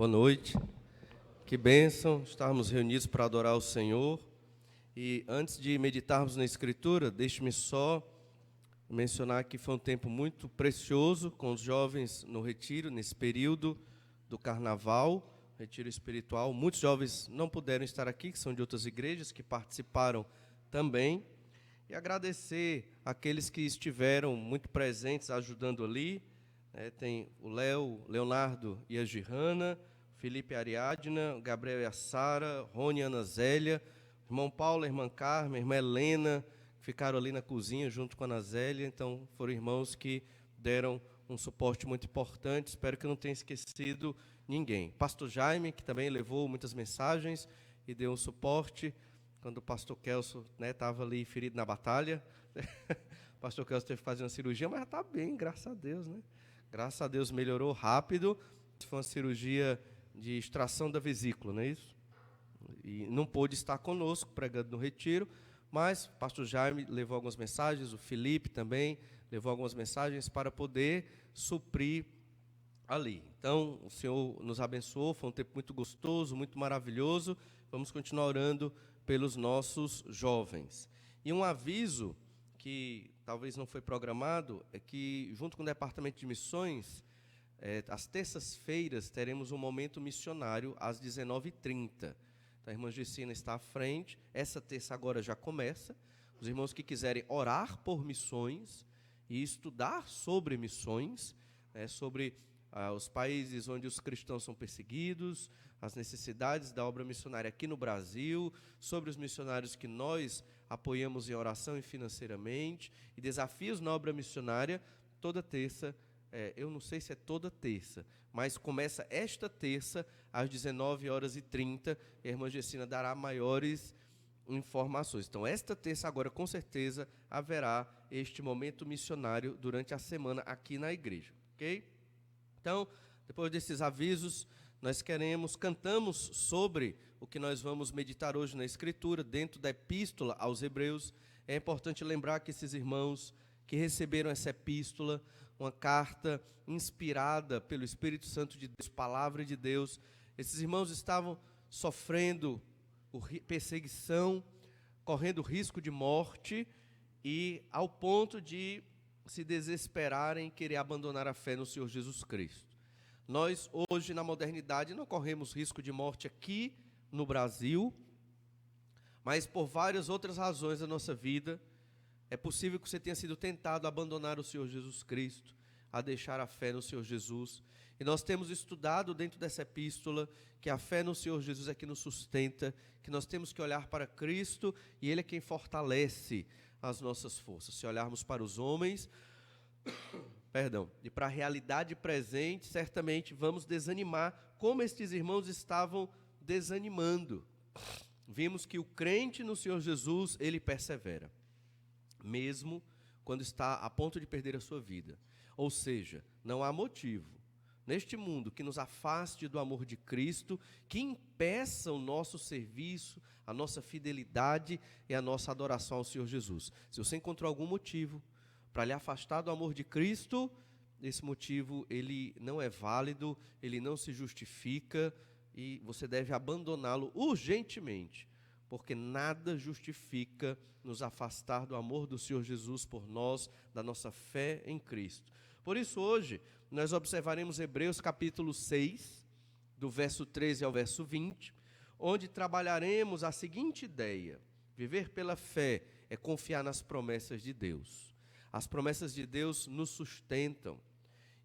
Boa noite. Que bênção estarmos reunidos para adorar o Senhor. E antes de meditarmos na Escritura, deixe-me só mencionar que foi um tempo muito precioso com os jovens no retiro, nesse período do Carnaval, retiro espiritual. Muitos jovens não puderam estar aqui, que são de outras igrejas, que participaram também. E agradecer àqueles que estiveram muito presentes, ajudando ali. Tem o Leonardo e a Girana, Felipe e a Ariadna, o Gabriel e a Sara, Rony e a Ana Zélia, o irmão Paulo, a irmã Carmen, a irmã Helena, que ficaram ali na cozinha junto com a Ana Zélia. Então, foram irmãos que deram um suporte muito importante. Espero que eu não tenha esquecido ninguém. Pastor Jaime, que também levou muitas mensagens e deu um suporte quando o pastor Kelso estava ali ferido na batalha. O pastor Kelso teve que fazer uma cirurgia, mas já está bem, graças a Deus, né? Graças a Deus melhorou rápido. Foi uma cirurgia de extração da vesícula, não é isso? E não pôde estar conosco pregando no retiro, mas o pastor Jaime levou algumas mensagens, o Felipe também levou algumas mensagens para poder suprir ali. Então, o Senhor nos abençoou, foi um tempo muito gostoso, muito maravilhoso. Vamos continuar orando pelos nossos jovens. E um aviso que talvez não foi programado é que, junto com o Departamento de Missões, às terças-feiras teremos um momento missionário às 19h30. A irmã Gessina está à frente. Essa terça agora já começa. Os irmãos que quiserem orar por missões e estudar sobre missões, sobre os países onde os cristãos são perseguidos, as necessidades da obra missionária aqui no Brasil, sobre os missionários que nós apoiamos em oração e financeiramente, e desafios na obra missionária, toda terça. Eu não sei se é toda terça, mas começa esta terça às 19h30, e a irmã Gessina dará maiores informações. Então, esta terça agora, com certeza, haverá este momento missionário durante a semana aqui na igreja, ok? Então, depois desses avisos, nós cantamos sobre o que nós vamos meditar hoje na Escritura, dentro da Epístola aos Hebreus. É importante lembrar que esses irmãos que receberam essa epístola, uma carta inspirada pelo Espírito Santo de Deus, palavra de Deus, esses irmãos estavam sofrendo perseguição, correndo risco de morte, e ao ponto de se desesperarem e querer abandonar a fé no Senhor Jesus Cristo. Nós, hoje, na modernidade, não corremos risco de morte aqui no Brasil, mas por várias outras razões da nossa vida, é possível que você tenha sido tentado a abandonar o Senhor Jesus Cristo, a deixar a fé no Senhor Jesus. E nós temos estudado dentro dessa epístola que a fé no Senhor Jesus é que nos sustenta, que nós temos que olhar para Cristo e Ele é quem fortalece as nossas forças. Se olharmos para os homens, e para a realidade presente, certamente vamos desanimar, como estes irmãos estavam desanimando. Vimos que o crente no Senhor Jesus, ele persevera, mesmo quando está a ponto de perder a sua vida. Ou seja, não há motivo neste mundo que nos afaste do amor de Cristo, que impeça o nosso serviço, a nossa fidelidade e a nossa adoração ao Senhor Jesus. Se você encontrou algum motivo para lhe afastar do amor de Cristo, esse motivo ele não é válido, ele não se justifica, e você deve abandoná-lo urgentemente, porque nada justifica nos afastar do amor do Senhor Jesus por nós, da nossa fé em Cristo. Por isso, hoje, nós observaremos Hebreus capítulo 6, do verso 13 ao verso 20, onde trabalharemos a seguinte ideia: viver pela fé é confiar nas promessas de Deus. As promessas de Deus nos sustentam,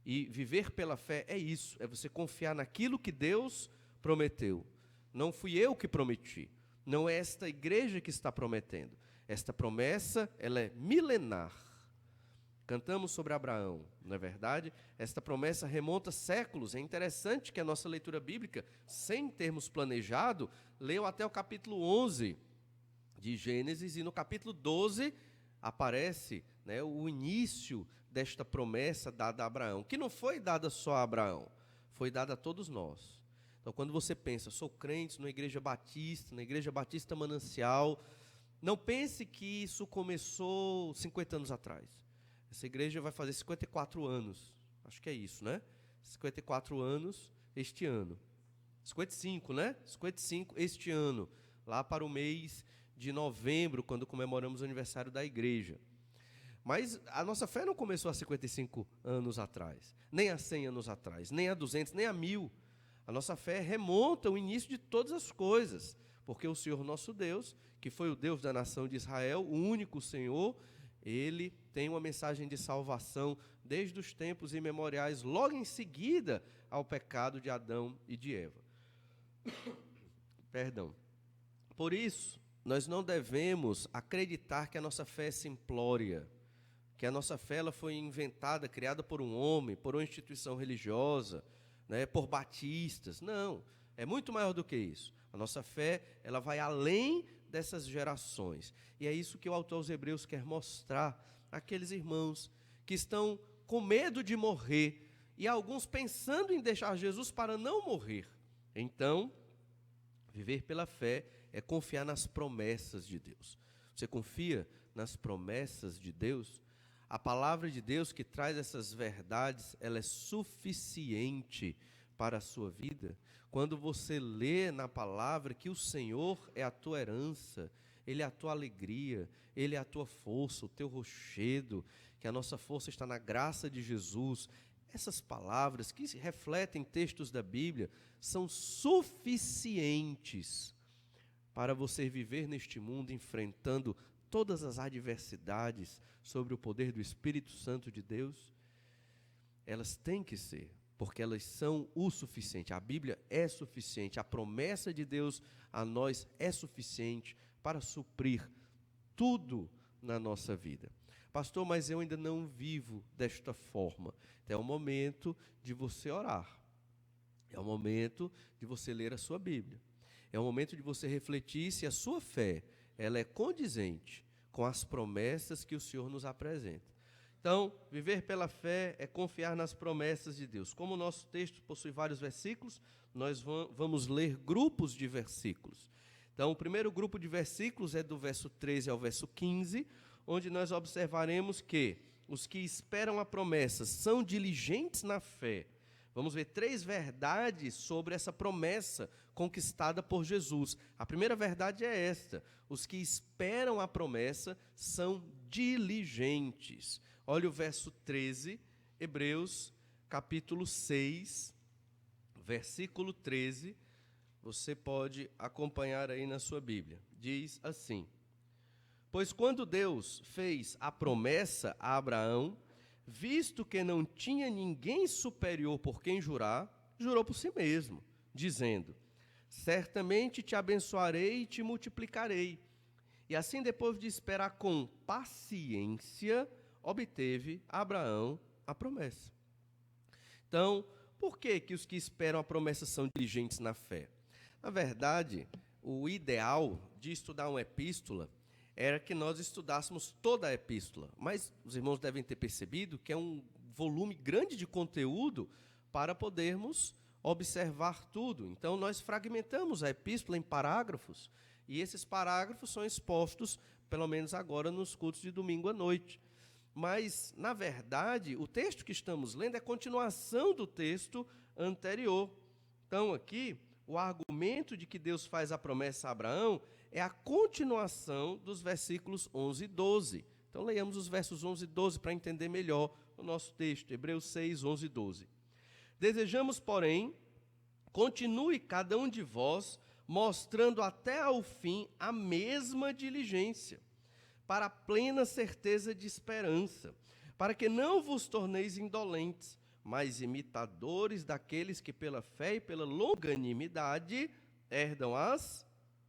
e viver pela fé é isso, é você confiar naquilo que Deus prometeu. Não fui eu que prometi, não é esta igreja que está prometendo. Esta promessa, ela é milenar. Cantamos sobre Abraão, não é verdade? Esta promessa remonta séculos. É interessante que a nossa leitura bíblica, sem termos planejado, leu até o capítulo 11 de Gênesis, e no capítulo 12 aparece o início desta promessa dada a Abraão, que não foi dada só a Abraão, foi dada a todos nós. Então, quando você pensa, sou crente na Igreja Batista Manancial, não pense que isso começou 50 anos atrás. Essa igreja vai fazer 54 anos, acho que é isso, né? 54 anos este ano. 55, né? 55 este ano, lá para o mês de novembro, quando comemoramos o aniversário da igreja. Mas a nossa fé não começou há 55 anos atrás, nem há 100 anos atrás, nem há 200, nem há 1000. A nossa fé remonta ao início de todas as coisas, porque o Senhor nosso Deus, que foi o Deus da nação de Israel, o único Senhor, Ele tem uma mensagem de salvação desde os tempos imemoriais, logo em seguida ao pecado de Adão e de Eva. Perdão. Por isso, nós não devemos acreditar que a nossa fé é simplória, que a nossa fé ela foi inventada, criada por um homem, por uma instituição religiosa, né, por batistas. Não, é muito maior do que isso. A nossa fé ela vai além dessas gerações. E é isso que o autor aos Hebreus quer mostrar àqueles irmãos que estão com medo de morrer e alguns pensando em deixar Jesus para não morrer. Então, viver pela fé é confiar nas promessas de Deus. Você confia nas promessas de Deus? A palavra de Deus que traz essas verdades, ela é suficiente para a sua vida. Quando você lê na palavra que o Senhor é a tua herança, Ele é a tua alegria, Ele é a tua força, o teu rochedo, que a nossa força está na graça de Jesus. Essas palavras que refletem textos da Bíblia são suficientes para você viver neste mundo enfrentando todas as adversidades sobre o poder do Espírito Santo de Deus. Elas têm que ser, porque elas são o suficiente. A Bíblia é suficiente, a promessa de Deus a nós é suficiente para suprir tudo na nossa vida. Pastor, mas eu ainda não vivo desta forma. É o momento de você orar. É o momento de você ler a sua Bíblia. É o momento de você refletir se a sua fé ela é condizente com as promessas que o Senhor nos apresenta. Então, viver pela fé é confiar nas promessas de Deus. Como o nosso texto possui vários versículos, nós vamos ler grupos de versículos. Então, o primeiro grupo de versículos é do verso 13 ao verso 15, onde nós observaremos que os que esperam a promessa são diligentes na fé. Vamos ver 3 verdades sobre essa promessa conquistada por Jesus. A primeira verdade é esta: os que esperam a promessa são diligentes. Olha o verso 13, Hebreus, capítulo 6, versículo 13. Você pode acompanhar aí na sua Bíblia. Diz assim: pois quando Deus fez a promessa a Abraão, visto que não tinha ninguém superior por quem jurar, jurou por si mesmo, dizendo: certamente te abençoarei e te multiplicarei. E assim, depois de esperar com paciência, obteve Abraão a promessa. Então, por que os que esperam a promessa são diligentes na fé? Na verdade, o ideal de estudar uma epístola era que nós estudássemos toda a epístola, mas os irmãos devem ter percebido que é um volume grande de conteúdo para podermos observar tudo. Então, nós fragmentamos a epístola em parágrafos, e esses parágrafos são expostos, pelo menos agora, nos cultos de domingo à noite. Mas, na verdade, o texto que estamos lendo é a continuação do texto anterior. Então, aqui, o argumento de que Deus faz a promessa a Abraão é a continuação dos versículos 11 e 12. Então, leiamos os versos 11 e 12 para entender melhor o nosso texto. Hebreus 6, 11 e 12. Desejamos, porém, continue cada um de vós mostrando até ao fim a mesma diligência, para a plena certeza de esperança, para que não vos torneis indolentes, mas imitadores daqueles que pela fé e pela longanimidade herdam as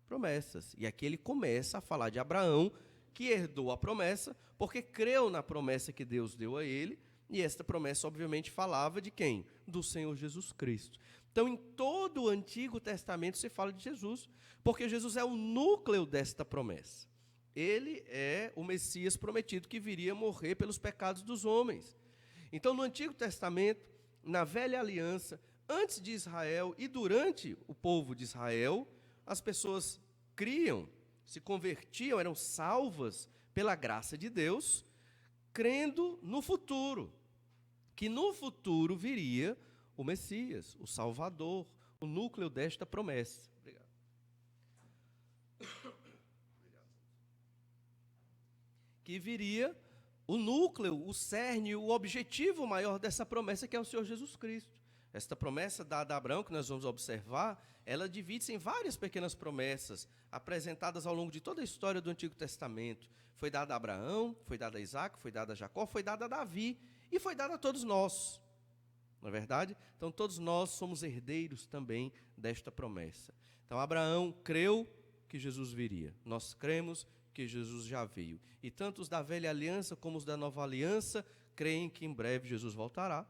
promessas. E aqui ele começa a falar de Abraão, que herdou a promessa, porque creu na promessa que Deus deu a ele, e esta promessa obviamente falava de quem? Do Senhor Jesus Cristo. Então, em todo o Antigo Testamento se fala de Jesus, porque Jesus é o núcleo desta promessa. Ele é o Messias prometido que viria morrer pelos pecados dos homens. Então, no Antigo Testamento, na Velha Aliança, antes de Israel e durante o povo de Israel, as pessoas criam, se convertiam, eram salvas pela graça de Deus, crendo no futuro, que no futuro viria o Messias, o Salvador, o núcleo desta promessa. Obrigado. Que viria o núcleo, o cerne, o objetivo maior dessa promessa, que é o Senhor Jesus Cristo. Esta promessa dada a Abraão, que nós vamos observar, ela divide-se em várias pequenas promessas, apresentadas ao longo de toda a história do Antigo Testamento. Foi dada a Abraão, foi dada a Isaac, foi dada a Jacó, foi dada a Davi, e foi dada a todos nós. Não é verdade? Então, todos nós somos herdeiros também desta promessa. Então, Abraão creu que Jesus viria. Nós cremos que Jesus já veio. E tanto os da velha aliança como os da nova aliança creem que em breve Jesus voltará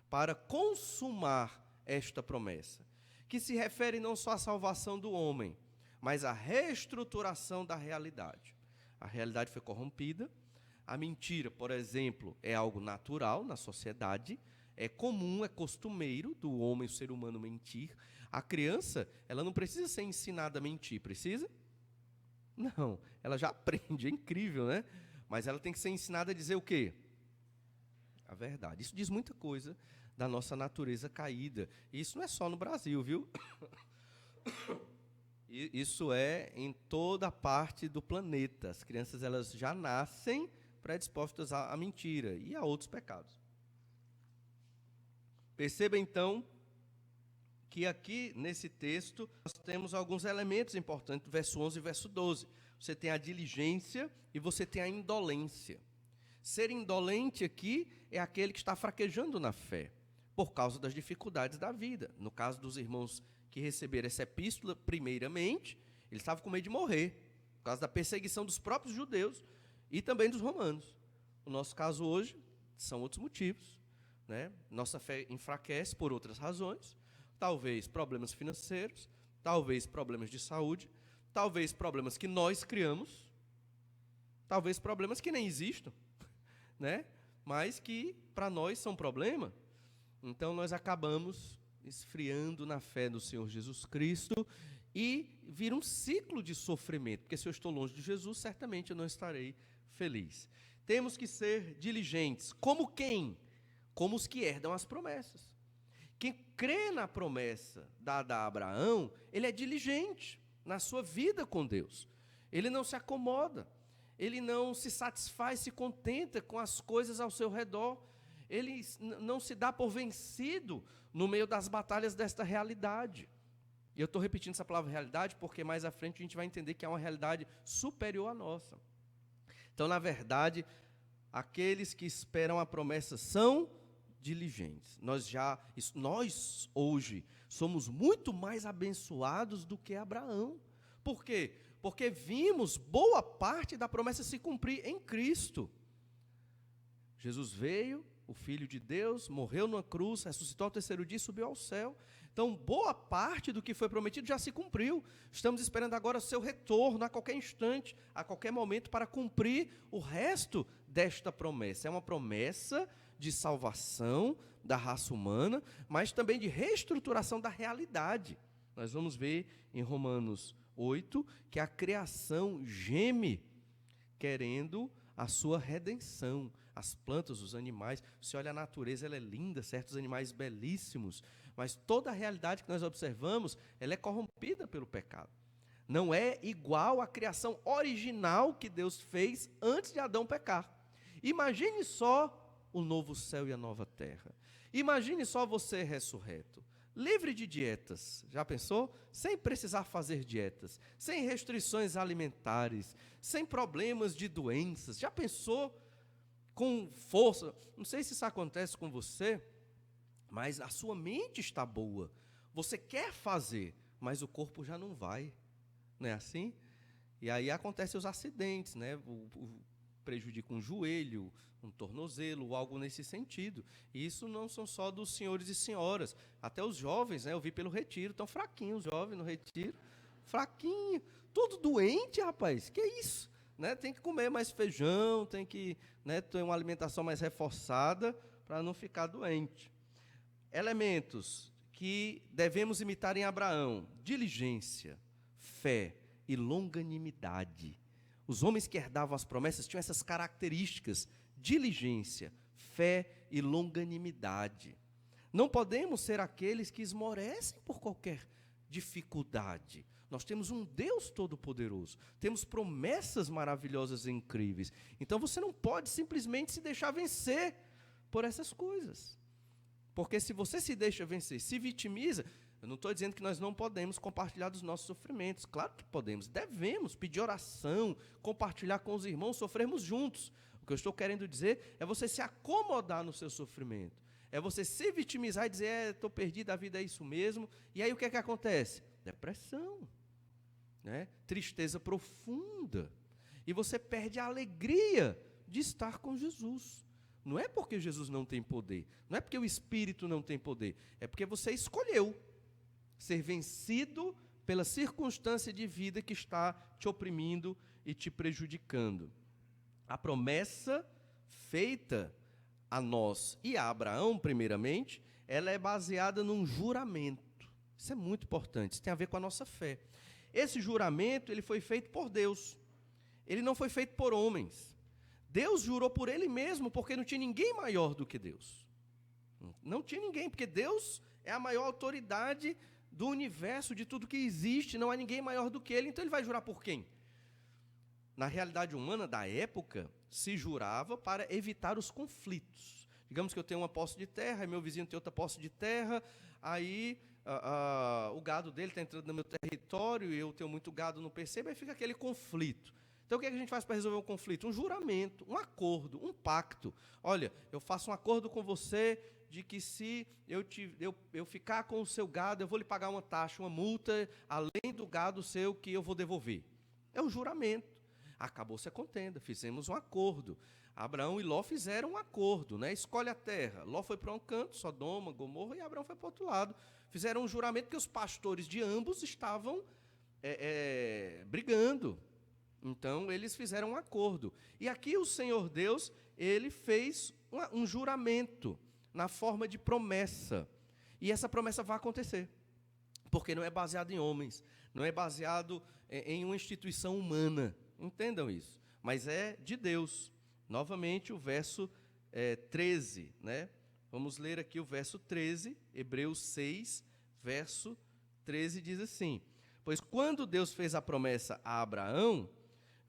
para consumar esta promessa, que se refere não só à salvação do homem, mas à reestruturação da realidade. A realidade foi corrompida, a mentira, por exemplo, é algo natural na sociedade, é comum, é costumeiro do homem, o ser humano, mentir. A criança, ela não precisa ser ensinada a mentir, precisa? Não, ela já aprende, é incrível, né? Mas ela tem que ser ensinada a dizer o quê? A verdade. Isso diz muita coisa da nossa natureza caída. E isso não é só no Brasil, viu? Isso é em toda parte do planeta. As crianças, elas já nascem predispostas à mentira e a outros pecados. Perceba, então, que aqui, nesse texto, nós temos alguns elementos importantes, verso 11 e verso 12. Você tem a diligência e você tem a indolência. Ser indolente aqui é aquele que está fraquejando na fé, por causa das dificuldades da vida. No caso dos irmãos que receberam essa epístola, primeiramente, eles estavam com medo de morrer, por causa da perseguição dos próprios judeus e também dos romanos. No nosso caso hoje, são outros motivos, né? Nossa fé enfraquece por outras razões, talvez problemas financeiros, talvez problemas de saúde, talvez problemas que nós criamos, talvez problemas que nem existam, né? Mas que para nós são problema. Então nós acabamos esfriando na fé do Senhor Jesus Cristo e vira um ciclo de sofrimento, porque se eu estou longe de Jesus, certamente eu não estarei feliz. Temos que ser diligentes. Como quem? Como os que herdam as promessas. Quem crê na promessa dada a Abraão, ele é diligente na sua vida com Deus. Ele não se acomoda, ele não se satisfaz, se contenta com as coisas ao seu redor. Ele não se dá por vencido no meio das batalhas desta realidade. E eu estou repetindo essa palavra realidade porque mais à frente a gente vai entender que é uma realidade superior à nossa. Então, na verdade, aqueles que esperam a promessa são diligentes. Nós hoje somos muito mais abençoados do que Abraão. Por quê? Porque vimos boa parte da promessa se cumprir em Cristo. Jesus veio, o Filho de Deus, morreu numa cruz, ressuscitou ao terceiro dia e subiu ao céu. Então, boa parte do que foi prometido já se cumpriu. Estamos esperando agora o seu retorno a qualquer instante, a qualquer momento, para cumprir o resto desta promessa. É uma promessa de salvação da raça humana, mas também de reestruturação da realidade. Nós vamos ver em Romanos 8 que a criação geme querendo a sua redenção. As plantas, os animais, você olha a natureza, ela é linda, certos animais belíssimos, mas toda a realidade que nós observamos, ela é corrompida pelo pecado. Não é igual à criação original que Deus fez antes de Adão pecar. Imagine só o novo céu e a nova terra. Imagine só você ressurreto, livre de dietas, já pensou? Sem precisar fazer dietas, sem restrições alimentares, sem problemas de doenças, já pensou? Com força, não sei se isso acontece com você, mas a sua mente está boa, você quer fazer, mas o corpo já não vai, não é assim? E aí acontecem os acidentes, né? Prejudica um joelho, um tornozelo, algo nesse sentido. E isso não são só dos senhores e senhoras, até os jovens, né? Eu vi pelo retiro, estão fraquinhos os jovens no retiro, fraquinho, tudo doente, rapaz, que isso? Né? Tem que comer mais feijão, tem que, né, ter uma alimentação mais reforçada para não ficar doente. Elementos que devemos imitar em Abraão: diligência, fé e longanimidade. Os homens que herdavam as promessas tinham essas características: diligência, fé e longanimidade. Não podemos ser aqueles que esmorecem por qualquer dificuldade. Nós temos um Deus todo-poderoso, temos promessas maravilhosas e incríveis. Então você não pode simplesmente se deixar vencer por essas coisas. Porque se você se deixa vencer, se vitimiza, eu não estou dizendo que nós não podemos compartilhar dos nossos sofrimentos. Claro que podemos, devemos pedir oração, compartilhar com os irmãos, sofrermos juntos. O que eu estou querendo dizer é você se acomodar no seu sofrimento. É você se vitimizar e dizer, estou perdido, a vida é isso mesmo. E aí o que é que acontece? Depressão, né? Tristeza profunda. E você perde a alegria de estar com Jesus. Não é porque Jesus não tem poder, não é porque o Espírito não tem poder, é porque você escolheu ser vencido pela circunstância de vida que está te oprimindo e te prejudicando. A promessa feita a nós e a Abraão, primeiramente, ela é baseada num juramento. Isso é muito importante, isso tem a ver com a nossa fé. Esse juramento, ele foi feito por Deus. Ele não foi feito por homens. Deus jurou por ele mesmo, porque não tinha ninguém maior do que Deus. Não tinha ninguém, porque Deus é a maior autoridade do universo, de tudo que existe, não há ninguém maior do que ele, então ele vai jurar por quem? Na realidade humana da época, se jurava para evitar os conflitos. Digamos que eu tenho uma posse de terra, e meu vizinho tem outra posse de terra, aí o gado dele está entrando no meu território, e eu tenho muito gado, não percebo, aí fica aquele conflito. Então o que é que a gente faz para resolver o conflito? Um juramento, um acordo, um pacto. Olha, eu faço um acordo com você de que se eu ficar com o seu gado, eu vou lhe pagar uma taxa, uma multa, além do gado seu que eu vou devolver. É um juramento. Acabou-se a contenda, fizemos um acordo. Abraão e Ló fizeram um acordo, né? Escolhe a terra. Ló foi para um canto, Sodoma, Gomorra, e Abraão foi para o outro lado. Fizeram um juramento que os pastores de ambos estavam brigando. Então, eles fizeram um acordo. E aqui o Senhor Deus, ele fez um juramento na forma de promessa. E essa promessa vai acontecer. Porque não é baseado em homens, não é baseado em uma instituição humana. Entendam isso. Mas é de Deus. Novamente, o verso 13, né? Vamos ler aqui o verso 13, Hebreus 6, verso 13, diz assim: pois quando Deus fez a promessa a Abraão,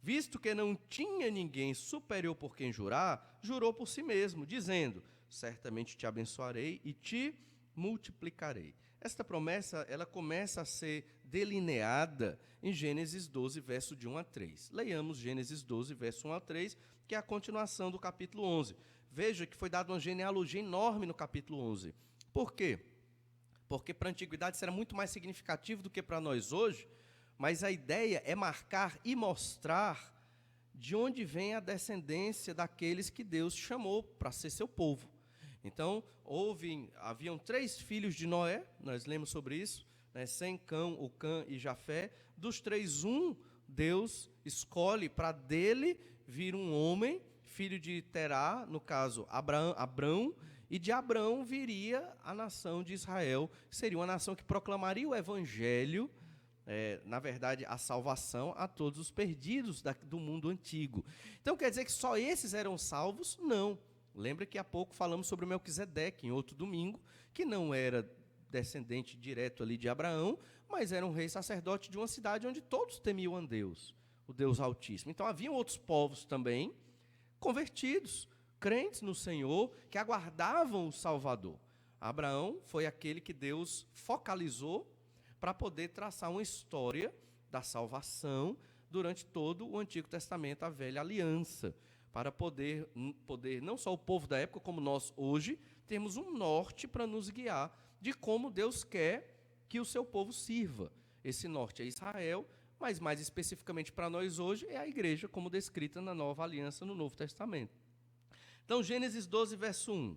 visto que não tinha ninguém superior por quem jurar, jurou por si mesmo, dizendo, certamente te abençoarei e te multiplicarei. Esta promessa, ela começa a ser delineada em Gênesis 12, verso de 1 a 3. Leiamos Gênesis 12, verso 1 a 3, que é a continuação do capítulo 11. Veja que foi dada uma genealogia enorme no capítulo 11. Por quê? Porque para a antiguidade isso era muito mais significativo do que para nós hoje, mas a ideia é marcar e mostrar de onde vem a descendência daqueles que Deus chamou para ser seu povo. Então, haviam 3 filhos de Noé, nós lemos sobre isso, né, Sem, Cão, o Cã e Jafé. Dos 3, Deus escolhe para dele vir um homem, filho de Terá, no caso Abrão, e de Abrão viria a nação de Israel, que seria uma nação que proclamaria o evangelho, na verdade, a salvação a todos os perdidos do mundo antigo. Então, quer dizer que só esses eram salvos? Não. Lembra que há pouco falamos sobre Melquisedeque, em outro domingo, que não era descendente direto ali de Abraão, mas era um rei sacerdote de uma cidade onde todos temiam a Deus, o Deus Altíssimo. Então, haviam outros povos também convertidos, crentes no Senhor, que aguardavam o Salvador. Abraão foi aquele que Deus focalizou para poder traçar uma história da salvação durante todo o Antigo Testamento, a velha aliança, para poder não só o povo da época, como nós hoje, temos um norte para nos guiar de como Deus quer que o seu povo sirva. Esse norte é Israel, mas mais especificamente para nós hoje é a igreja, como descrita na Nova Aliança, no Novo Testamento. Então, Gênesis 12, verso 1.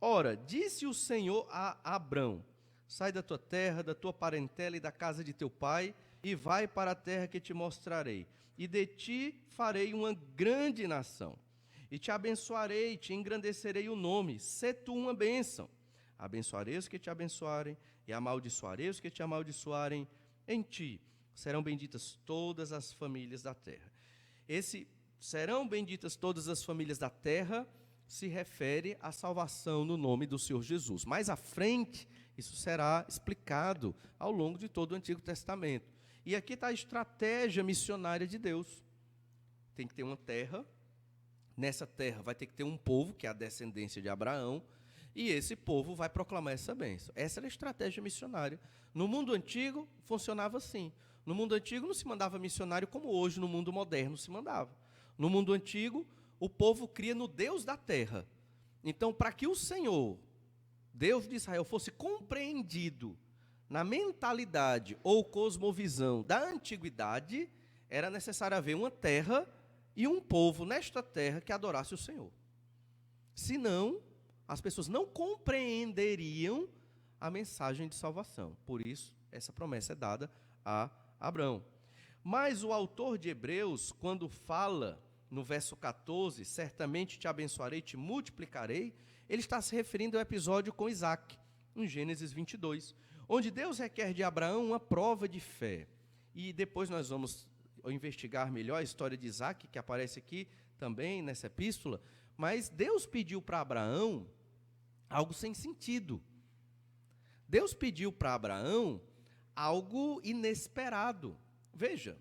Ora, disse o Senhor a Abrão, sai da tua terra, da tua parentela e da casa de teu pai, e vai para a terra que te mostrarei. E de ti farei uma grande nação. E te abençoarei, e te engrandecerei o nome. Sê tu uma bênção. Abençoarei os que te abençoarem, e amaldiçoarei os que te amaldiçoarem. Em ti serão benditas todas as famílias da terra. Serão benditas todas as famílias da terra se refere à salvação no nome do Senhor Jesus. Mais à frente, isso será explicado ao longo de todo o Antigo Testamento. E aqui está a estratégia missionária de Deus. Tem que ter uma terra, nessa terra vai ter que ter um povo, que é a descendência de Abraão, e esse povo vai proclamar essa bênção. Essa era a estratégia missionária. No mundo antigo, funcionava assim. No mundo antigo não se mandava missionário como hoje no mundo moderno se mandava. No mundo antigo, o povo cria no Deus da terra. Então, para que o Senhor, Deus de Israel, fosse compreendido na mentalidade ou cosmovisão da antiguidade, era necessário haver uma terra e um povo nesta terra que adorasse o Senhor. Senão, as pessoas não compreenderiam a mensagem de salvação. Por isso, essa promessa é dada a Abraão. Mas o autor de Hebreus, quando fala no verso 14, certamente te abençoarei, te multiplicarei, ele está se referindo ao episódio com Isaac, em Gênesis 22, onde Deus requer de Abraão uma prova de fé. E depois nós vamos investigar melhor a história de Isaac, que aparece aqui também nessa epístola, mas Deus pediu para Abraão algo sem sentido. Deus pediu para Abraão algo inesperado. Veja,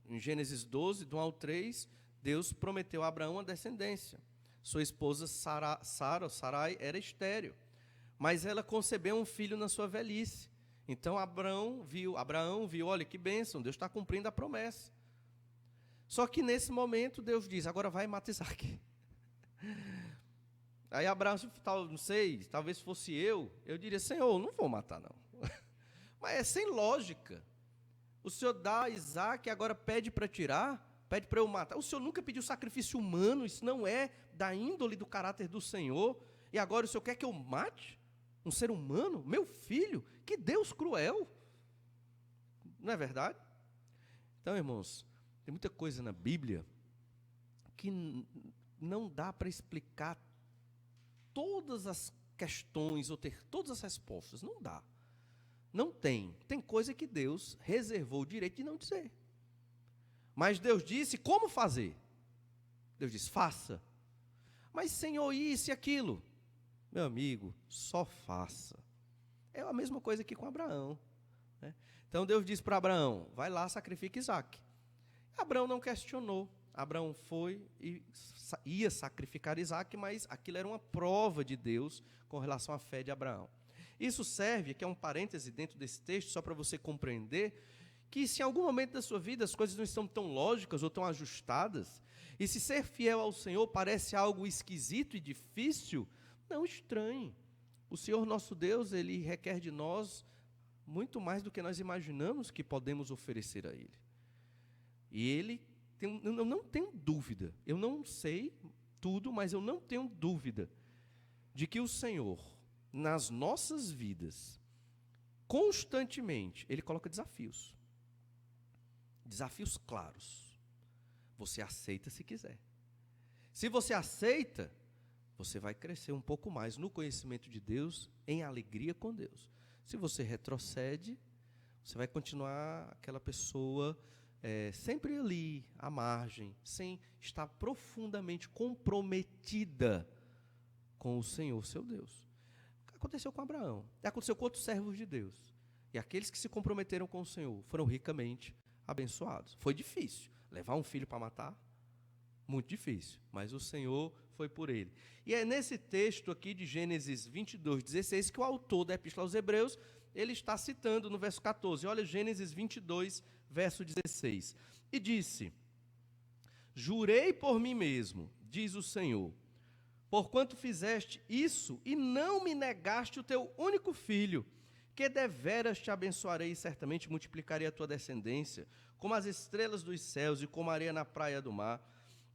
em Gênesis 12, do 1 ao 3, Deus prometeu a Abraão uma descendência. Sua esposa Sarai, era estéril, mas ela concebeu um filho na sua velhice. Então Abraão viu, olha que bênção, Deus está cumprindo a promessa. Só que nesse momento Deus diz, agora vai e mata Isaac. Aí Abraão, não sei, talvez fosse eu diria, Senhor, não vou matar não. Mas é sem lógica. O Senhor dá Isaac e agora pede para tirar, pede para eu matar. O Senhor nunca pediu sacrifício humano, isso não é da índole do caráter do Senhor. E agora o Senhor quer que eu mate um ser humano, meu filho? Que Deus cruel. Não é verdade? Então, irmãos, tem muita coisa na Bíblia que não dá para explicar todas as questões ou ter todas as respostas. Não dá. Não tem. Tem coisa que Deus reservou o direito de não dizer. Mas Deus disse como fazer. Deus disse, faça. Mas, Senhor, isso e aquilo. Meu amigo, só faça. É a mesma coisa que com Abraão. Né? Então Deus disse para Abraão, vai lá, sacrifica Isaac. Abraão não questionou. Abraão foi e ia sacrificar Isaac, mas aquilo era uma prova de Deus com relação à fé de Abraão. Isso serve, que é um parêntese dentro desse texto, só para você compreender, que se em algum momento da sua vida as coisas não estão tão lógicas ou tão ajustadas, e se ser fiel ao Senhor parece algo esquisito e difícil, não estranhe. O Senhor nosso Deus, Ele requer de nós muito mais do que nós imaginamos que podemos oferecer a Ele. E Ele, eu não tenho dúvida, eu não sei tudo, mas eu não tenho dúvida de que o Senhor, nas nossas vidas, constantemente, Ele coloca desafios. Desafios claros. Você aceita se quiser. Se você aceita, você vai crescer um pouco mais no conhecimento de Deus, em alegria com Deus. Se você retrocede, você vai continuar aquela pessoa sempre ali, à margem, sem estar profundamente comprometida com o Senhor, seu Deus. Aconteceu com Abraão, aconteceu com outros servos de Deus. E aqueles que se comprometeram com o Senhor foram ricamente abençoados. Foi difícil, levar um filho para matar, muito difícil, mas o Senhor foi por ele. E é nesse texto aqui de Gênesis 22, 16, que o autor da Epístola aos Hebreus, ele está citando no verso 14, olha Gênesis 22, verso 16. E disse, jurei por mim mesmo, diz o Senhor, porquanto fizeste isso e não me negaste o teu único filho, que deveras te abençoarei e certamente multiplicarei a tua descendência, como as estrelas dos céus e como a areia na praia do mar.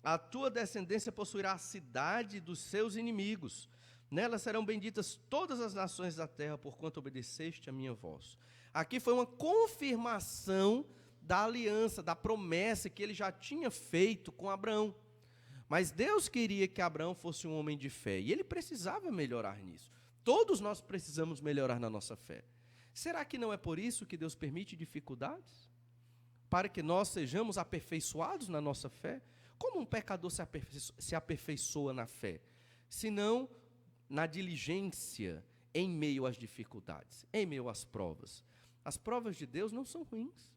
A tua descendência possuirá a cidade dos seus inimigos. Nela serão benditas todas as nações da terra, porquanto obedeceste a minha voz. Aqui foi uma confirmação da aliança, da promessa que ele já tinha feito com Abraão. Mas Deus queria que Abraão fosse um homem de fé, e ele precisava melhorar nisso. Todos nós precisamos melhorar na nossa fé. Será que não é por isso que Deus permite dificuldades? Para que nós sejamos aperfeiçoados na nossa fé? Como um pecador se aperfeiçoa na fé? senão na diligência, em meio às dificuldades, em meio às provas. As provas de Deus não são ruins.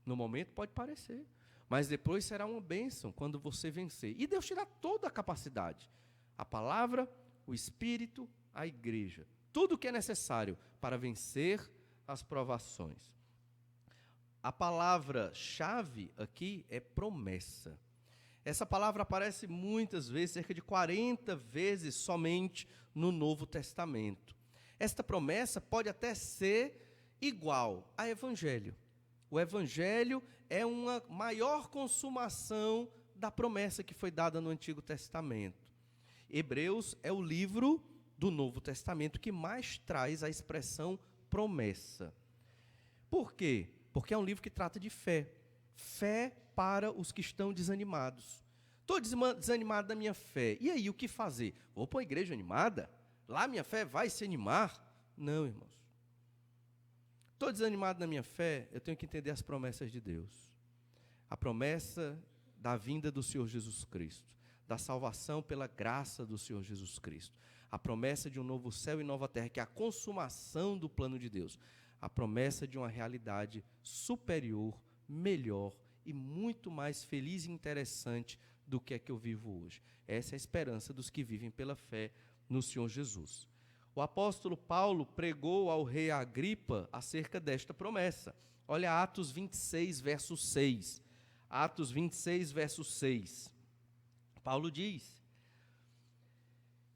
No momento pode parecer, mas depois será uma bênção quando você vencer. E Deus te dá toda a capacidade. A palavra, o Espírito, a igreja. Tudo o que é necessário para vencer as provações. A palavra-chave aqui é promessa. Essa palavra aparece muitas vezes, cerca de 40 vezes somente no Novo Testamento. Esta promessa pode até ser igual a Evangelho. O Evangelho é uma maior consumação da promessa que foi dada no Antigo Testamento. Hebreus é o livro do Novo Testamento que mais traz a expressão promessa. Por quê? Porque é um livro que trata de fé. Fé para os que estão desanimados. Estou desanimado da minha fé. E aí, o que fazer? Vou para uma igreja animada? Lá minha fé vai se animar? Não, irmãos. Estou desanimado na minha fé, eu tenho que entender as promessas de Deus. A promessa da vinda do Senhor Jesus Cristo, da salvação pela graça do Senhor Jesus Cristo. A promessa de um novo céu e nova terra, que é a consumação do plano de Deus. A promessa de uma realidade superior, melhor e muito mais feliz e interessante do que é que eu vivo hoje. Essa é a esperança dos que vivem pela fé no Senhor Jesus. O apóstolo Paulo pregou ao rei Agripa acerca desta promessa. Olha Atos 26, verso 6. Atos 26, verso 6. Paulo diz: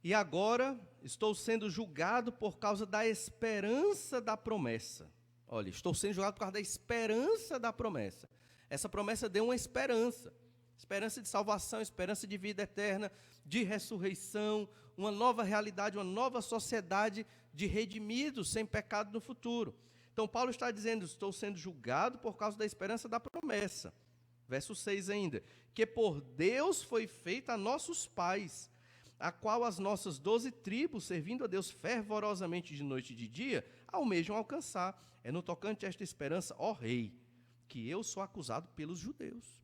e agora estou sendo julgado por causa da esperança da promessa. Olha, estou sendo julgado por causa da esperança da promessa. Essa promessa deu uma esperança. Esperança de salvação, esperança de vida eterna, de ressurreição, uma nova realidade, uma nova sociedade de redimidos sem pecado no futuro. Então Paulo está dizendo: estou sendo julgado por causa da esperança da promessa. Verso 6 ainda: que por Deus foi feita a nossos pais, a qual as nossas 12 tribos, servindo a Deus fervorosamente de noite e de dia, almejam alcançar. É no tocante a esta esperança, ó rei, que eu sou acusado pelos judeus.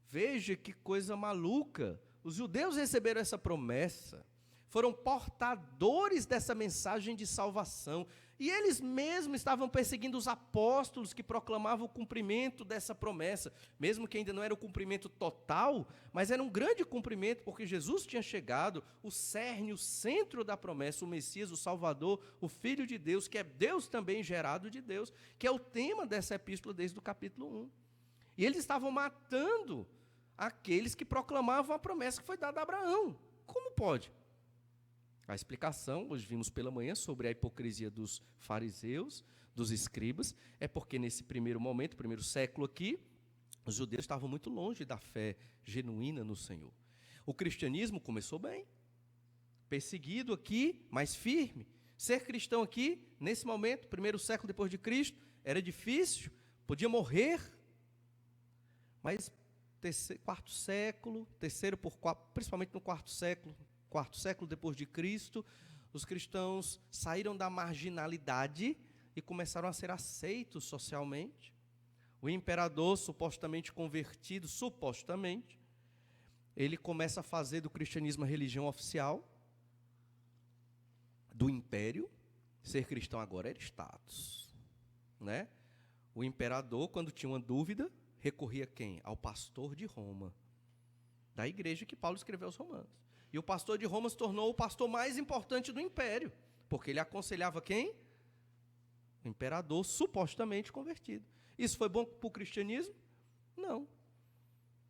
Veja que coisa maluca. Os judeus receberam essa promessa, foram portadores dessa mensagem de salvação, e eles mesmos estavam perseguindo os apóstolos que proclamavam o cumprimento dessa promessa, mesmo que ainda não era o cumprimento total, mas era um grande cumprimento, porque Jesus tinha chegado, o cerne, o centro da promessa, o Messias, o Salvador, o Filho de Deus, que é Deus também gerado de Deus, que é o tema dessa epístola desde o capítulo 1. E eles estavam matando aqueles que proclamavam a promessa que foi dada a Abraão. Como pode? A explicação, hoje vimos pela manhã, sobre a hipocrisia dos fariseus, dos escribas, é porque nesse primeiro momento, primeiro século aqui, os judeus estavam muito longe da fé genuína no Senhor. O cristianismo começou bem, perseguido aqui, mas firme. Ser cristão aqui, nesse momento, primeiro século depois de Cristo, era difícil, podia morrer, mas quarto século, principalmente no quarto século depois de Cristo, os cristãos saíram da marginalidade e começaram a ser aceitos socialmente. O imperador, supostamente convertido, ele começa a fazer do cristianismo a religião oficial do império. Ser cristão agora era status, né? O imperador, quando tinha uma dúvida, recorria a quem? Ao pastor de Roma, da igreja que Paulo escreveu aos Romanos. E o pastor de Roma se tornou o pastor mais importante do império, porque ele aconselhava quem? O imperador supostamente convertido. Isso foi bom para o cristianismo? Não,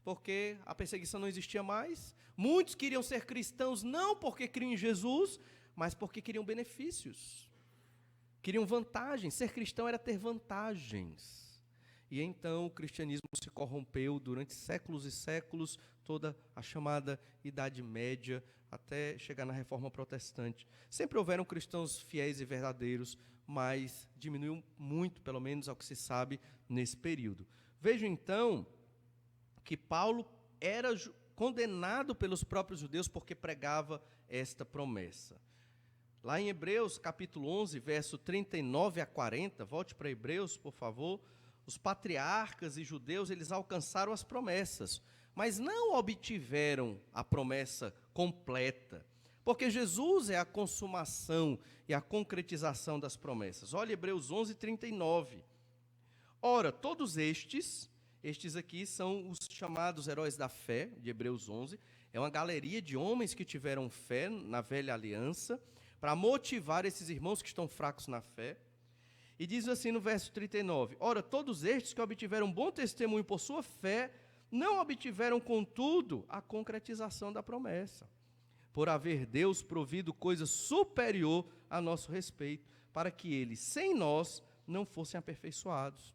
porque a perseguição não existia mais. Muitos queriam ser cristãos não porque criam em Jesus, mas porque queriam benefícios, queriam vantagens. Ser cristão era ter vantagens. E então o cristianismo se corrompeu durante séculos e séculos, toda a chamada Idade Média, até chegar na Reforma Protestante. Sempre houveram cristãos fiéis e verdadeiros, mas diminuiu muito, pelo menos ao que se sabe, nesse período. Veja então que Paulo era condenado pelos próprios judeus porque pregava esta promessa. Lá em Hebreus, capítulo 11, verso 39 a 40, volte para Hebreus, por favor. Os patriarcas e judeus, eles alcançaram as promessas, mas não obtiveram a promessa completa, Porque Jesus é a consumação e a concretização das promessas. Olha Hebreus 11, 39. Ora, todos estes aqui são os chamados heróis da fé, de Hebreus 11. É uma galeria de homens que tiveram fé na velha aliança, para motivar esses irmãos que estão fracos na fé. E diz assim no verso 39, ora, todos estes que obtiveram bom testemunho por sua fé, não obtiveram, contudo, a concretização da promessa, por haver Deus provido coisa superior a nosso respeito, para que eles, sem nós, não fossem aperfeiçoados.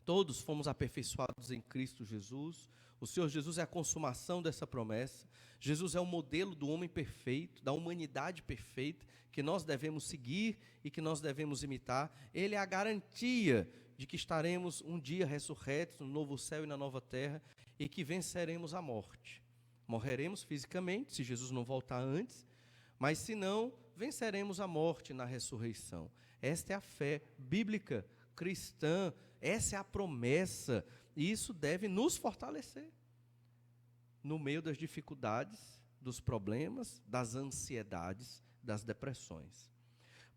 Todos fomos aperfeiçoados em Cristo Jesus. O Senhor Jesus é a consumação dessa promessa. Jesus é o modelo do homem perfeito, da humanidade perfeita, que nós devemos seguir e que nós devemos imitar. Ele é a garantia de que estaremos um dia ressurretos no novo céu e na nova terra e que venceremos a morte. Morreremos fisicamente, se Jesus não voltar antes, mas se não, venceremos a morte na ressurreição. Esta é a fé bíblica, cristã, essa é a promessa, e isso deve nos fortalecer no meio das dificuldades, dos problemas, das ansiedades, das depressões.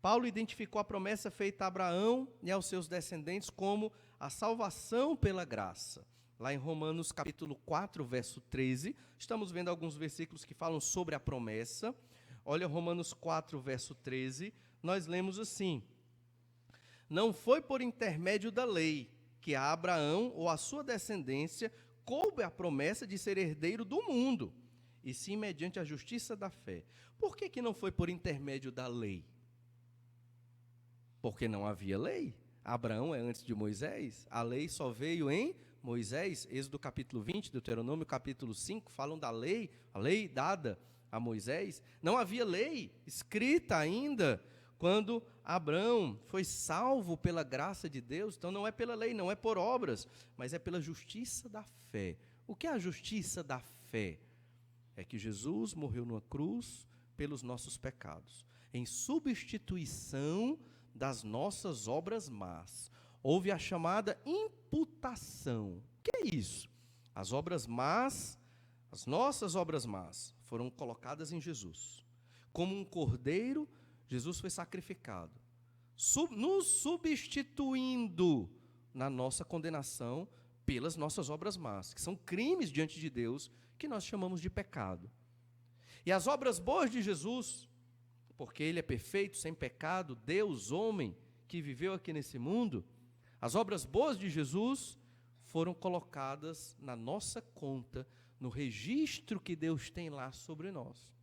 Paulo identificou a promessa feita a Abraão e aos seus descendentes como a salvação pela graça. Lá em Romanos capítulo 4, verso 13, estamos vendo alguns versículos que falam sobre a promessa. Olha Romanos 4, verso 13, nós lemos assim: não foi por intermédio da lei que a Abraão ou a sua descendência coube a promessa de ser herdeiro do mundo, e sim mediante a justiça da fé. Por que não foi por intermédio da lei? Porque não havia lei. Abraão é antes de Moisés, a lei só veio em Moisés. Êxodo capítulo 20, Deuteronômio capítulo 5, falam da lei, a lei dada a Moisés. Não havia lei escrita ainda quando Abraão foi salvo pela graça de Deus. Então não é pela lei, não é por obras, mas é pela justiça da fé. O que é a justiça da fé? É que Jesus morreu numa cruz pelos nossos pecados, em substituição das nossas obras más. Houve a chamada imputação. O que é isso? As obras más, as nossas obras más, foram colocadas em Jesus. Como um cordeiro, Jesus foi sacrificado, nos substituindo na nossa condenação pelas nossas obras más, que são crimes diante de Deus, que nós chamamos de pecado. E as obras boas de Jesus, porque Ele é perfeito, sem pecado, Deus, homem, que viveu aqui nesse mundo, as obras boas de Jesus foram colocadas na nossa conta, no registro que Deus tem lá sobre nós.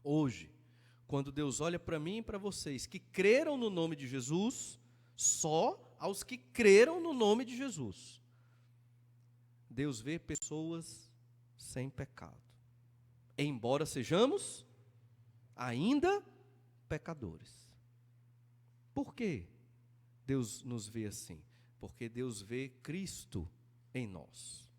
Hoje, quando Deus olha para mim e para vocês que creram no nome de Jesus, só aos que creram no nome de Jesus, Deus vê pessoas sem pecado, embora sejamos ainda pecadores. Por quê Deus nos vê assim? Porque Deus vê Cristo em nós.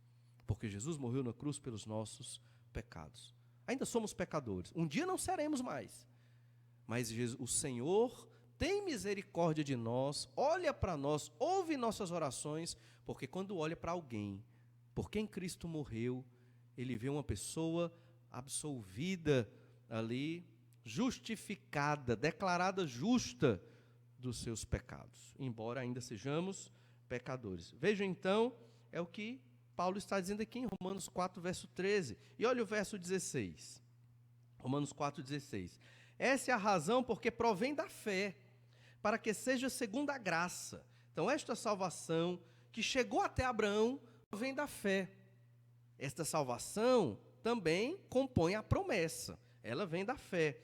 Porque Jesus morreu na cruz pelos nossos pecados. Ainda somos pecadores. Um dia não seremos mais. Mas o Senhor tem misericórdia de nós, olha para nós, ouve nossas orações, porque quando olha para alguém, por quem Cristo morreu, Ele vê uma pessoa absolvida ali, justificada, declarada justa dos seus pecados, embora ainda sejamos pecadores. Vejam então, é o que Paulo está dizendo aqui em Romanos 4, verso 13. E olha o verso 16. Romanos 4, 16. Essa é a razão porque provém da fé, para que seja segundo a graça. Então, esta salvação que chegou até Abraão provém da fé. Esta salvação também compõe a promessa. Ela vem da fé.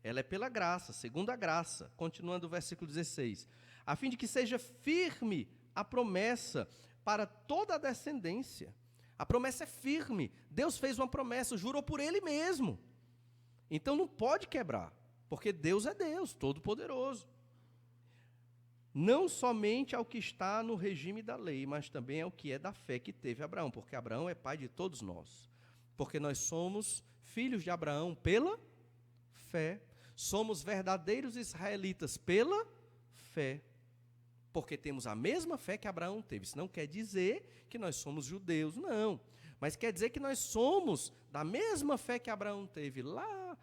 Ela é pela graça, segundo a graça. Continuando o versículo 16. A fim de que seja firme a promessa para toda a descendência. A promessa é firme. Deus fez uma promessa, jurou por Ele mesmo. Então não pode quebrar, porque Deus é Deus, todo-poderoso. Não somente ao que está no regime da lei, mas também ao que é da fé que teve Abraão, porque Abraão é pai de todos nós. Porque nós somos filhos de Abraão pela fé. Somos verdadeiros israelitas pela fé. Porque temos a mesma fé que Abraão teve. Isso não quer dizer que nós somos judeus, não. Mas quer dizer que nós somos da mesma fé que Abraão teve lá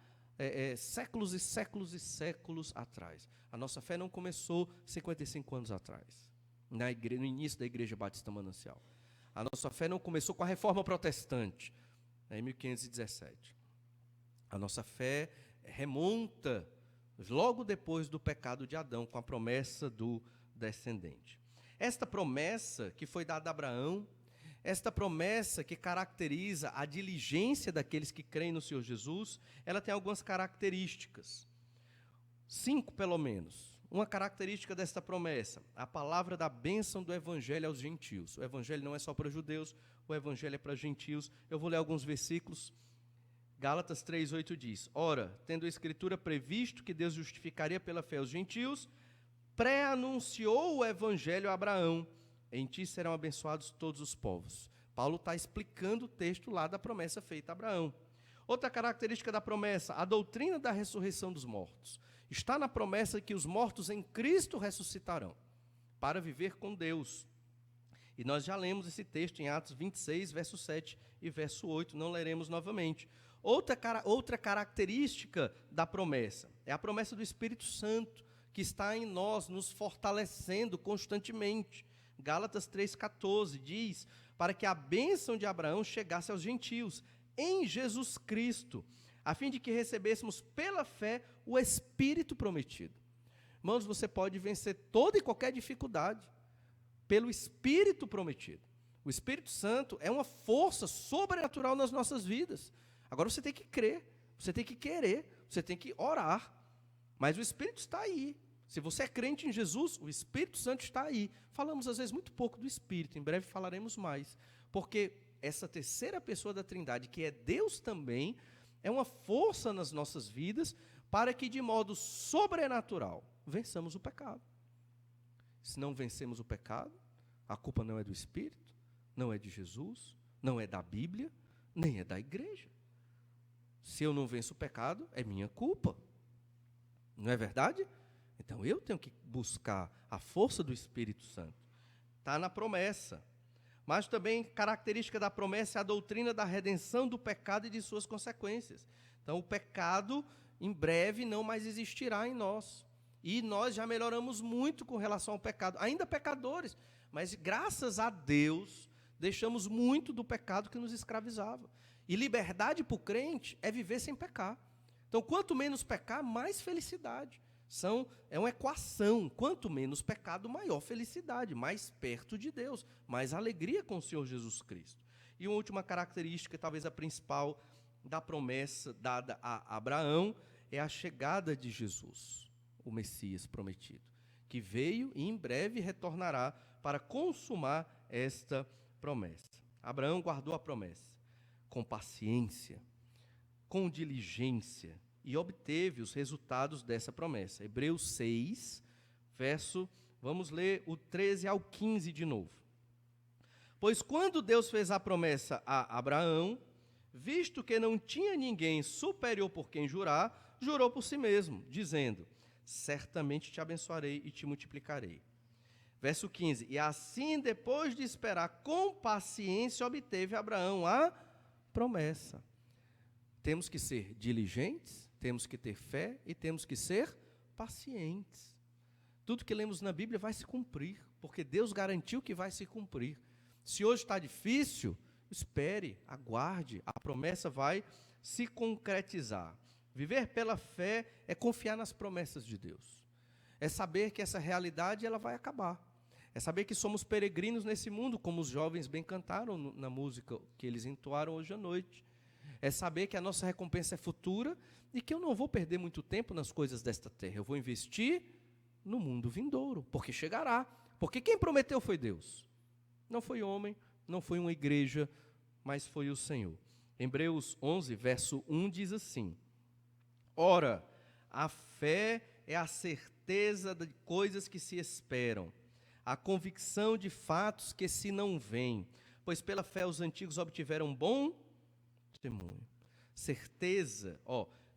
séculos e séculos e séculos atrás. A nossa fé não começou 55 anos atrás, no início da Igreja Batista Manancial. A nossa fé não começou com a Reforma Protestante, em 1517. A nossa fé remonta logo depois do pecado de Adão, com a promessa do descendente. Esta promessa que foi dada a Abraão, esta promessa que caracteriza a diligência daqueles que creem no Senhor Jesus, ela tem algumas características. 5, pelo menos. Uma característica desta promessa, a palavra da bênção do Evangelho aos gentios. O Evangelho não é só para judeus, o Evangelho é para gentios. Eu vou ler alguns versículos. Gálatas 3:8 diz: Ora, tendo a Escritura previsto que Deus justificaria pela fé os gentios, pré-anunciou o Evangelho a Abraão: em ti serão abençoados todos os povos. Paulo está explicando o texto lá da promessa feita a Abraão. Outra característica da promessa, a doutrina da ressurreição dos mortos. Está na promessa que os mortos em Cristo ressuscitarão, para viver com Deus. E nós já lemos esse texto em Atos 26, verso 7 e verso 8, não leremos novamente. Outra característica da promessa, é a promessa do Espírito Santo, que está em nós, nos fortalecendo constantemente. Gálatas 3,14 diz, para que a bênção de Abraão chegasse aos gentios, em Jesus Cristo, a fim de que recebêssemos pela fé o Espírito prometido. Irmãos, você pode vencer toda e qualquer dificuldade pelo Espírito prometido. O Espírito Santo é uma força sobrenatural nas nossas vidas. Agora você tem que crer, você tem que querer, você tem que orar. Mas o Espírito está aí. Se você é crente em Jesus, o Espírito Santo está aí. Falamos às vezes muito pouco do Espírito, em breve falaremos mais. Porque essa terceira pessoa da Trindade, que é Deus também, é uma força nas nossas vidas para que de modo sobrenatural vençamos o pecado. Se não vencemos o pecado, a culpa não é do Espírito, não é de Jesus, não é da Bíblia, nem é da igreja. Se eu não venço o pecado, é minha culpa. Não é verdade? Então eu tenho que buscar a força do Espírito Santo. Está na promessa. Mas também característica da promessa é a doutrina da redenção do pecado e de suas consequências. Então o pecado em breve não mais existirá em nós. E nós já melhoramos muito com relação ao pecado, ainda pecadores, mas graças a Deus deixamos muito do pecado que nos escravizava. E liberdade para o crente é viver sem pecar. Então quanto menos pecar, mais felicidade. É uma equação, quanto menos pecado, maior felicidade, mais perto de Deus, mais alegria com o Senhor Jesus Cristo. E uma última característica, talvez a principal, da promessa dada a Abraão, é a chegada de Jesus, o Messias prometido, que veio e em breve retornará para consumar esta promessa. Abraão guardou a promessa com paciência, com diligência, e obteve os resultados dessa promessa. Hebreus 6, vamos ler o 13 ao 15 de novo. Pois quando Deus fez a promessa a Abraão, visto que não tinha ninguém superior por quem jurar, jurou por si mesmo, dizendo: certamente te abençoarei e te multiplicarei. Verso 15, e assim, depois de esperar com paciência, obteve Abraão a promessa. Temos que ser diligentes, temos que ter fé e temos que ser pacientes. Tudo que lemos na Bíblia vai se cumprir, porque Deus garantiu que vai se cumprir. Se hoje está difícil, espere, aguarde, a promessa vai se concretizar. Viver pela fé é confiar nas promessas de Deus. É saber que essa realidade ela vai acabar. É saber que somos peregrinos nesse mundo, como os jovens bem cantaram na música que eles entoaram hoje à noite. É saber que a nossa recompensa é futura e que eu não vou perder muito tempo nas coisas desta terra. Eu vou investir no mundo vindouro, porque chegará. Porque quem prometeu foi Deus. Não foi homem, não foi uma igreja, mas foi o Senhor. Hebreus 11, verso 1 diz assim: ora, a fé é a certeza de coisas que se esperam, a convicção de fatos que se não veem, pois pela fé os antigos obtiveram bom testemunho.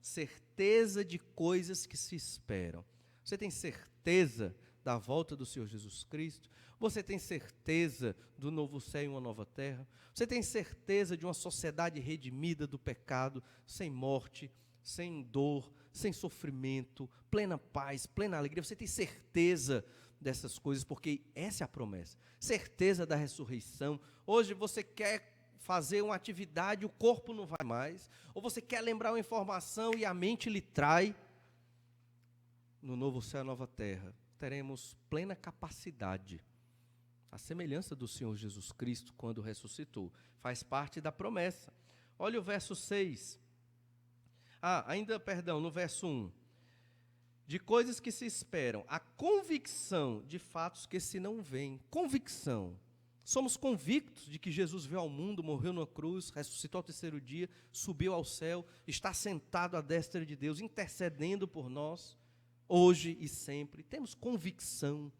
Certeza de coisas que se esperam. Você tem certeza da volta do Senhor Jesus Cristo? Você tem certeza do novo céu e uma nova terra? Você tem certeza de uma sociedade redimida do pecado, sem morte, sem dor, sem sofrimento, plena paz, plena alegria. Você tem certeza dessas coisas, porque essa é a promessa. Certeza da ressurreição. Hoje você quer fazer uma atividade, o corpo não vai mais, ou você quer lembrar uma informação e a mente lhe trai. No novo céu e nova terra, teremos plena capacidade, a semelhança do Senhor Jesus Cristo quando ressuscitou. Faz parte da promessa. Olha o verso 6. No verso 1. De coisas que se esperam, a convicção de fatos que se não veem. Convicção. Somos convictos de que Jesus veio ao mundo, morreu na cruz, ressuscitou ao terceiro dia, subiu ao céu, está sentado à destra de Deus, intercedendo por nós, hoje e sempre. Temos convicção.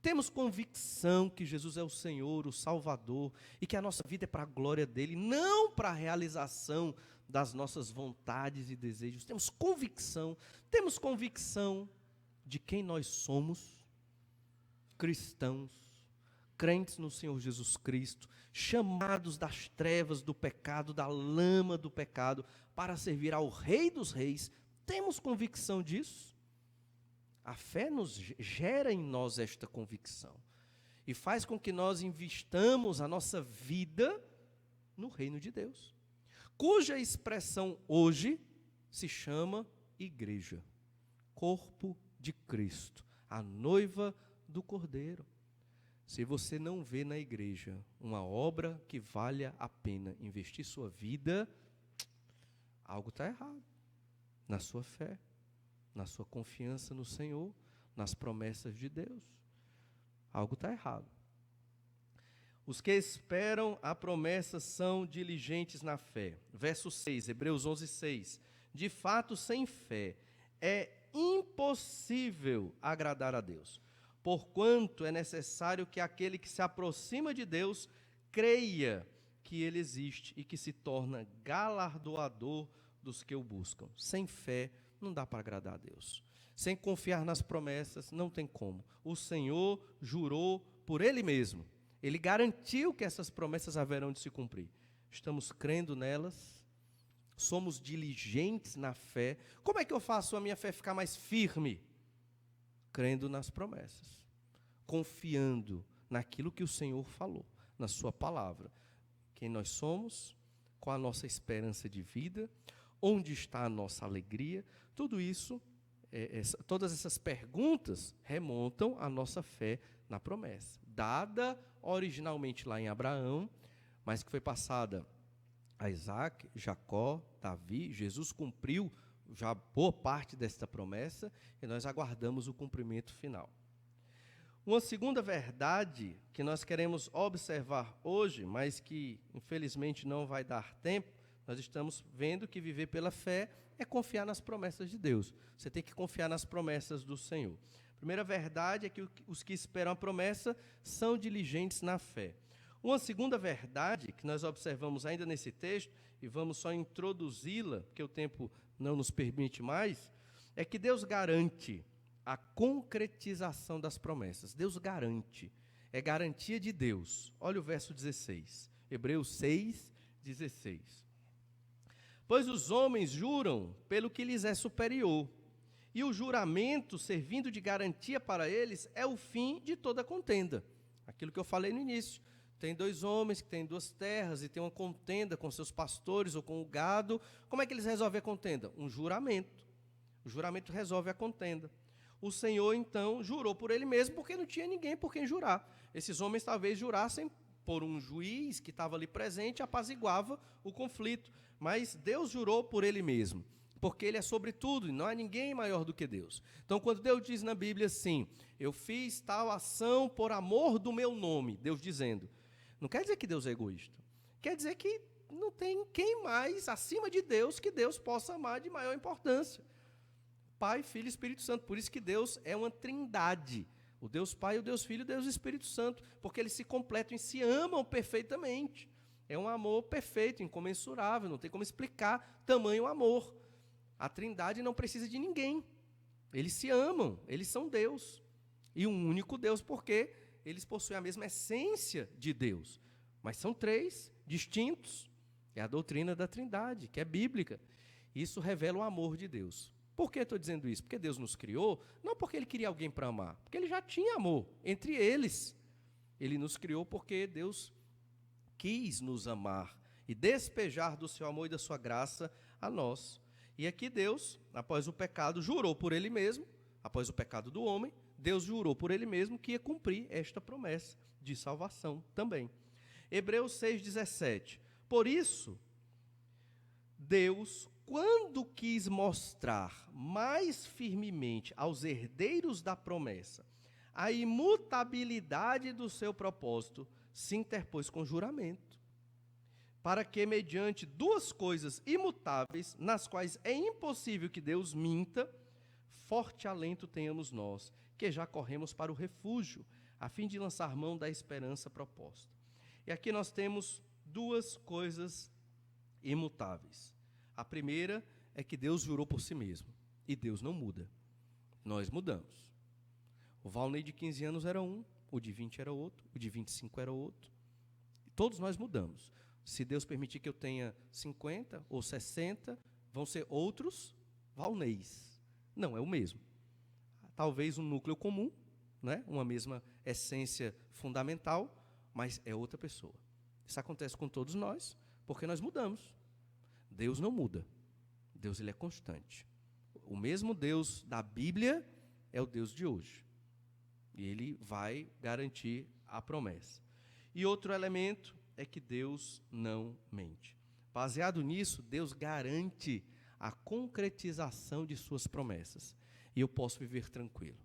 Temos convicção que Jesus é o Senhor, o Salvador, e que a nossa vida é para a glória dEle, não para a realização das nossas vontades e desejos. Temos convicção de quem nós somos, cristãos, crentes no Senhor Jesus Cristo, chamados das trevas do pecado, da lama do pecado, para servir ao Rei dos Reis. Temos convicção disso? A fé gera em nós esta convicção e faz com que nós investamos a nossa vida no reino de Deus, cuja expressão hoje se chama igreja, corpo de Cristo, a noiva do Cordeiro. Se você não vê na igreja uma obra que valha a pena investir sua vida, algo está errado na sua fé, na sua confiança no Senhor, nas promessas de Deus. Algo está errado. Os que esperam a promessa são diligentes na fé. Verso 6, Hebreus 11, 6. De fato, sem fé é impossível agradar a Deus, porquanto é necessário que aquele que se aproxima de Deus creia que Ele existe e que se torna galardoador dos que o buscam. Sem fé, não dá para agradar a Deus. Sem confiar nas promessas, não tem como. O Senhor jurou por Ele mesmo. Ele garantiu que essas promessas haverão de se cumprir. Estamos crendo nelas, somos diligentes na fé. Como é que eu faço a minha fé ficar mais firme? Crendo nas promessas, confiando naquilo que o Senhor falou, na sua palavra. Quem nós somos, qual a nossa esperança de vida, onde está a nossa alegria, tudo isso, todas essas perguntas remontam à nossa fé na promessa, dada originalmente lá em Abraão, mas que foi passada a Isaac, Jacó, Davi. Jesus cumpriu já boa parte desta promessa e nós aguardamos o cumprimento final. Uma segunda verdade que nós queremos observar hoje, mas que infelizmente não vai dar tempo, nós estamos vendo que viver pela fé é confiar nas promessas de Deus. Você tem que confiar nas promessas do Senhor. A primeira verdade é que os que esperam a promessa são diligentes na fé. Uma segunda verdade que nós observamos ainda nesse texto, e vamos só introduzi-la, porque o tempo não nos permite mais, é que Deus garante a concretização das promessas. Deus garante, é garantia de Deus. Olha o verso 16, Hebreus 6, 16. Pois os homens juram pelo que lhes é superior, e o juramento, servindo de garantia para eles, é o fim de toda contenda. Aquilo que eu falei no início. Tem dois homens que têm duas terras e tem uma contenda com seus pastores ou com o gado. Como é que eles resolvem a contenda? Um juramento. O juramento resolve a contenda. O Senhor, então, jurou por Ele mesmo, porque não tinha ninguém por quem jurar. Esses homens talvez jurassem por um juiz que estava ali presente, apaziguava o conflito. Mas Deus jurou por Ele mesmo, porque Ele é sobre tudo e não há ninguém maior do que Deus. Então, quando Deus diz na Bíblia assim, eu fiz tal ação por amor do meu nome, Deus dizendo, não quer dizer que Deus é egoísta. Quer dizer que não tem quem mais acima de Deus que Deus possa amar de maior importância. Pai, Filho e Espírito Santo. Por isso que Deus é uma trindade. O Deus Pai, o Deus Filho e o Deus Espírito Santo. Porque eles se completam e se amam perfeitamente. É um amor perfeito, incomensurável. Não tem como explicar tamanho amor. A trindade não precisa de ninguém. Eles se amam, eles são Deus. E um único Deus, porque eles possuem a mesma essência de Deus. Mas são três distintos. É a doutrina da trindade, que é bíblica. Isso revela o amor de Deus. Por que estou dizendo isso? Porque Deus nos criou, não porque Ele queria alguém para amar, porque Ele já tinha amor entre eles. Ele nos criou porque Deus quis nos amar e despejar do seu amor e da sua graça a nós. E aqui Deus, após o pecado, jurou por Ele mesmo, após o pecado do homem, Deus jurou por Ele mesmo que ia cumprir esta promessa de salvação também. Hebreus 6,17. Por isso, Deus, quando quis mostrar mais firmemente aos herdeiros da promessa a imutabilidade do seu propósito, se interpôs com juramento, para que, mediante duas coisas imutáveis, nas quais é impossível que Deus minta, forte alento tenhamos nós, que já corremos para o refúgio, a fim de lançar mão da esperança proposta. E aqui nós temos duas coisas imutáveis. A primeira é que Deus jurou por si mesmo, e Deus não muda. Nós mudamos. O Valnei de 15 anos era um, o de 20 era outro, o de 25 era outro. E todos nós mudamos. Se Deus permitir que eu tenha 50 ou 60, vão ser outros Valneis. Não, é o mesmo. Talvez um núcleo comum, né? Uma mesma essência fundamental, mas é outra pessoa. Isso acontece com todos nós, porque nós mudamos. Deus não muda. Deus, ele é constante. O mesmo Deus da Bíblia é o Deus de hoje. E ele vai garantir a promessa. E outro elemento é que Deus não mente. Baseado nisso, Deus garante a concretização de suas promessas. E eu posso viver tranquilo,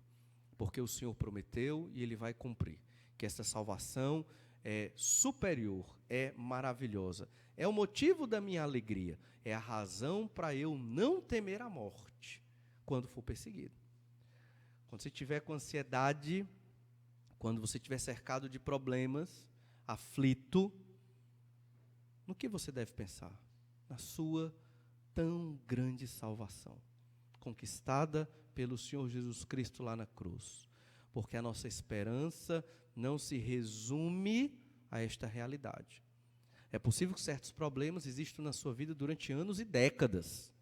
porque o Senhor prometeu e Ele vai cumprir. Que esta salvação é superior, é maravilhosa. É o motivo da minha alegria. É a razão para eu não temer a morte quando for perseguido. Quando você estiver com ansiedade, quando você estiver cercado de problemas, aflito, no que você deve pensar? Na sua tão grande salvação, conquistada pelo Senhor Jesus Cristo lá na cruz. Porque a nossa esperança não se resume a esta realidade. É possível que certos problemas existam na sua vida durante anos e décadas,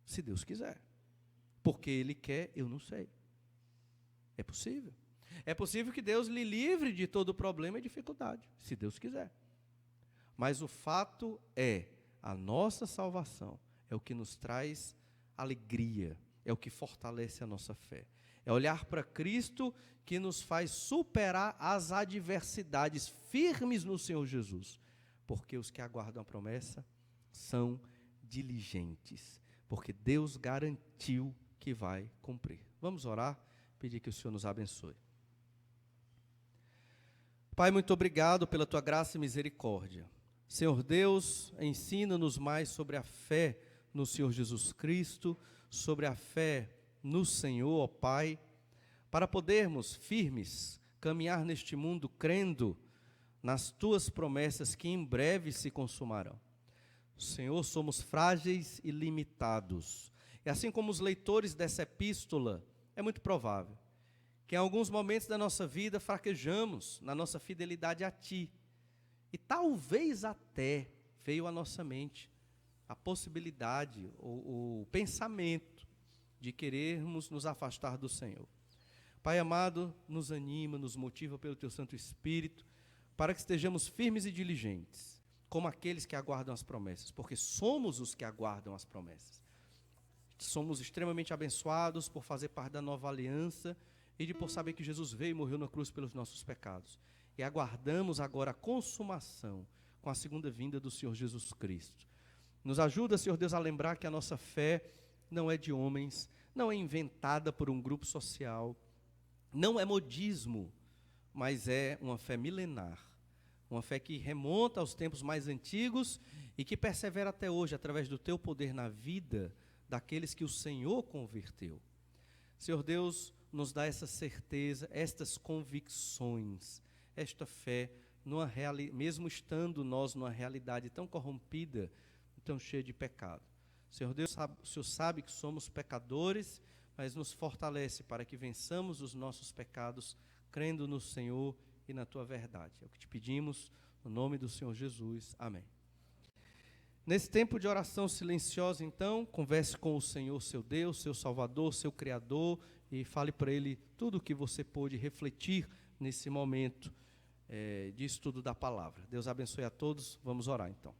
se Deus quiser. Porque Ele quer, eu não sei. É possível. É possível que Deus lhe livre de todo problema e dificuldade, se Deus quiser. Mas o fato é, a nossa salvação é o que nos traz alegria, é o que fortalece a nossa fé. É olhar para Cristo que nos faz superar as adversidades firmes no Senhor Jesus. Porque os que aguardam a promessa são diligentes. Porque Deus garantiu que vai cumprir. Vamos orar, pedir que o Senhor nos abençoe. Pai, muito obrigado pela tua graça e misericórdia. Senhor Deus, ensina-nos mais sobre a fé no Senhor Jesus Cristo, sobre a fé no Senhor, ó Pai, para podermos firmes caminhar neste mundo crendo nas tuas promessas que em breve se consumarão. Senhor, somos frágeis e limitados. E assim como os leitores dessa epístola, é muito provável que em alguns momentos da nossa vida fraquejamos na nossa fidelidade a Ti. E talvez até veio à nossa mente a possibilidade, o pensamento de querermos nos afastar do Senhor. Pai amado, nos anima, nos motiva pelo Teu Santo Espírito, para que estejamos firmes e diligentes, como aqueles que aguardam as promessas, porque somos os que aguardam as promessas. Somos extremamente abençoados por fazer parte da nova aliança e por saber que Jesus veio e morreu na cruz pelos nossos pecados. E aguardamos agora a consumação com a segunda vinda do Senhor Jesus Cristo. Nos ajuda, Senhor Deus, a lembrar que a nossa fé não é de homens, não é inventada por um grupo social, não é modismo, mas é uma fé milenar, uma fé que remonta aos tempos mais antigos e que persevera até hoje, através do Teu poder na vida daqueles que o Senhor converteu. Senhor Deus, nos dá essa certeza, estas convicções, esta fé, mesmo estando nós numa realidade tão corrompida, tão cheia de pecado. Senhor Deus, o Senhor sabe que somos pecadores, mas nos fortalece para que vençamos os nossos pecados, crendo no Senhor e na Tua verdade. É o que te pedimos, no nome do Senhor Jesus. Amém. Nesse tempo de oração silenciosa, então, converse com o Senhor, seu Deus, seu Salvador, seu Criador, e fale para Ele tudo o que você pôde refletir nesse momento de estudo da palavra. Deus abençoe a todos. Vamos orar, então.